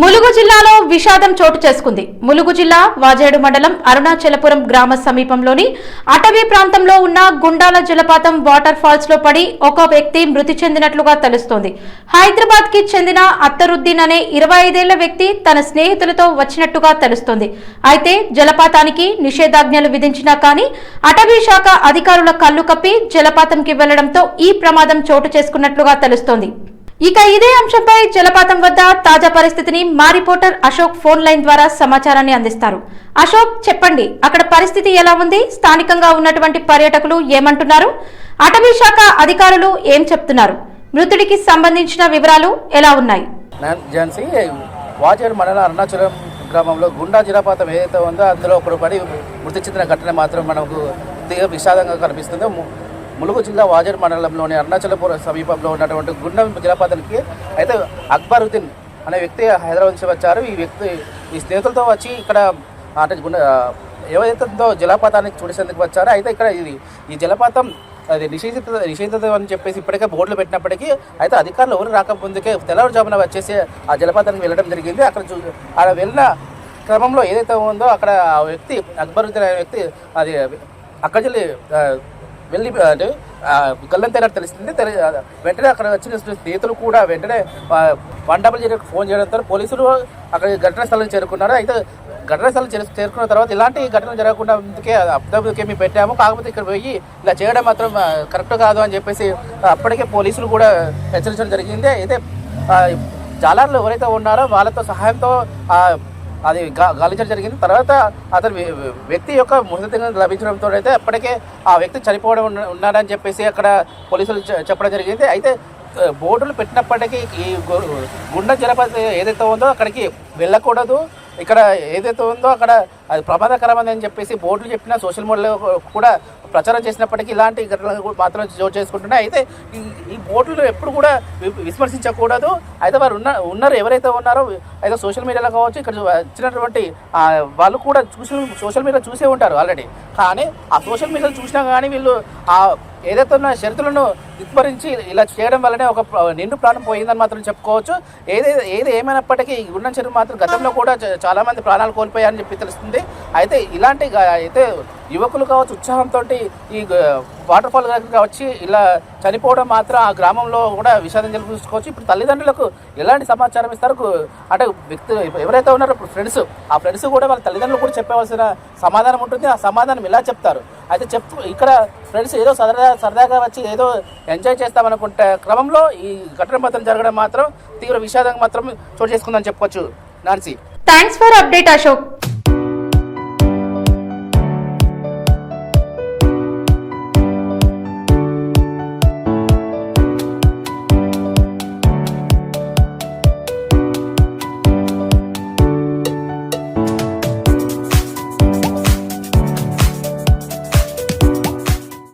ములుగు జిల్లాలో విషాదం చోటు చేసుకుంది. ములుగు జిల్లా వాజేడు మండలం అరుణాచలపురం గ్రామ సమీపంలోని అటవీ ప్రాంతంలో ఉన్న గుండాల జలపాతం వాటర్ ఫాల్స్ లో పడి ఒక వ్యక్తి మృతి చెందినట్లుగా తెలుస్తోంది. హైదరాబాద్ కి చెందిన అత్తరుద్దీన్ అనే 25 ఏళ్ల వ్యక్తి తన స్నేహితులతో వచ్చినట్టుగా తెలుస్తోంది. అయితే జలపాతానికి నిషేధాజ్ఞలు విధించినా కానీ అటవీ శాఖ అధికారుల కళ్లు కప్పి జలపాతంకి వెళ్లడంతో ఈ ప్రమాదం చోటు చేసుకున్నట్లుగా తెలుస్తోంది. ఇక ఇదే అంశంపై జలపాతం వద్ద తాజా పరిస్థితిని మా రిపోర్టర్ అశోక్ ఫోన్ లైన్ ద్వారా సమాచారాన్ని అందిస్తారు. అశోక్, చెప్పండి, అక్కడ పరిస్థితి ఎలా ఉంది? స్థానికంగా ఉన్నటువంటి పర్యాటకులు ఏమంటున్నారు? అటవీ శాఖ అధికారులు ఏం చెప్తున్నారు? మృతుడికి సంబంధించిన వివరాలు ఎలా ఉన్నాయి? వాజేడు మండలం అరుణాచలం గ్రామంలో గుండా జలపాతం ఏదైతే ఉందో అందులో ఒకడు పడి మృతి చెందిన ఘటన మాత్రం మనకు తీవ్ర విషాదంగా కనిపిస్తుంది. ములుగు జిల్లా వాజేడు మండలంలోని అరుణాచలపురం సమీపంలో ఉన్నటువంటి గుండం జలపాతానికి అయితే అక్బరుద్దీన్ అనే వ్యక్తి హైదరాబాద్ నుంచి వచ్చారు. ఈ వ్యక్తి ఈ స్నేహితులతో వచ్చి ఇక్కడ అంటే ఏవైతే జలపాతానికి చూసేందుకు వచ్చారో అయితే ఇక్కడ ఈ జలపాతం అది నిషేధిత అని చెప్పేసి ఇప్పటికే బోర్డులు పెట్టినప్పటికీ అయితే అధికారులు ఎవరు రాకముందుకే తెల్లవారుజామున వచ్చేసి ఆ జలపాతానికి వెళ్ళడం జరిగింది. అక్కడ వెళ్ళిన క్రమంలో ఏదైతే ఉందో అక్కడ ఆ వ్యక్తి అక్బరుద్దీన్ అనే వ్యక్తి అది అక్కడికి వెళ్ళి అంటే గల్లంతైనట్టు తెలిసింది. వెంటనే అక్కడ వచ్చిన స్నేహితులు కూడా వెంటనే 100 ఫోన్ చేయడంతో పోలీసులు అక్కడ ఘటనా స్థలం చేరుకున్నారు. అయితే ఘటనా స్థలం చేరుకున్న తర్వాత ఇలాంటి ఘటనలు జరగకుండా అప్పుడే మేము పెట్టాము, కాకపోతే ఇక్కడ పోయి ఇలా చేయడం మాత్రం కరెక్ట్ కాదు అని చెప్పేసి అప్పటికే పోలీసులు కూడా హెచ్చరించడం జరిగింది. అయితే జాలర్లు ఎవరైతే ఉన్నారో వాళ్ళతో సహాయంతో అది గాలించడం జరిగింది. తర్వాత అతని వ్యక్తి యొక్క మృతదేహం లభించడంతో అయితే అప్పటికే ఆ వ్యక్తి చనిపోవడం ఉన్నాడని చెప్పేసి అక్కడ పోలీసులు చెప్పడం జరిగింది. అయితే బోర్డులు పెట్టినప్పటికీ ఈ గుండం జలపాతం ఏదైతే ఉందో అక్కడికి వెళ్ళకూడదు, ఇక్కడ ఏదైతే ఉందో అక్కడ అది ప్రమాదకరమని చెప్పేసి బోర్డులు చెప్పినా సోషల్ మీడియాలో కూడా ప్రచారం చేసినప్పటికీ ఇలాంటి ఘటనలు మాత్రం చోటు చేసుకుంటున్నాయి. అయితే ఈ బోర్డులు ఎప్పుడు కూడా విస్మరించకూడదు. అయితే వారు ఉన్నారు ఎవరైతే ఉన్నారో అయితే సోషల్ మీడియాలో కావచ్చు ఇక్కడ వచ్చినటువంటి వాళ్ళు కూడా సోషల్ మీడియా చూసే ఉంటారు ఆల్రెడీ. కానీ ఆ సోషల్ మీడియాలో చూసినా కానీ వీళ్ళు ఆ ఏదైతే ఉన్న షరతులను విస్మరించి ఇలా చేయడం వల్లనే ఒక నిండు ప్రాణం పోయిందని మాత్రం చెప్పుకోవచ్చు. ఏది ఏమైనప్పటికీ ఈ గుండం చెరువు మాత్రం గతంలో కూడా చాలామంది ప్రాణాలు కోల్పోయారని చెప్పి తెలుస్తుంది. అయితే ఇలాంటి అయితే యువకులు కావచ్చు ఉత్సాహంతో ఈ వాటర్ ఫాల్ దగ్గర వచ్చి ఇలా చనిపోవడం మాత్రం ఆ గ్రామంలో కూడా విషాదం తెలుసుకోవచ్చు. ఇప్పుడు తల్లిదండ్రులకు ఎలాంటి సమాచారం ఇస్తారు అంటే వ్యక్తులు ఎవరైతే ఉన్నారో ఫ్రెండ్స్, ఆ ఫ్రెండ్స్ కూడా వాళ్ళ తల్లిదండ్రులు కూడా చెప్పవలసిన సమాధానం ఉంటుంది. ఆ సమాధానం ఇలా చెప్తారు. అయితే ఇక్కడ ఫ్రెండ్స్ ఏదో సరదాగా వచ్చి ఏదో ఎంజాయ్ చేస్తామనుకుంటే క్రమంలో ఈ ఘటన మాత్రం జరగడం మాత్రం తీవ్ర విషాదంగా మాత్రం చోటు చేసుకుందని చెప్పుకోవచ్చు. Nancy, thanks for update Ashok.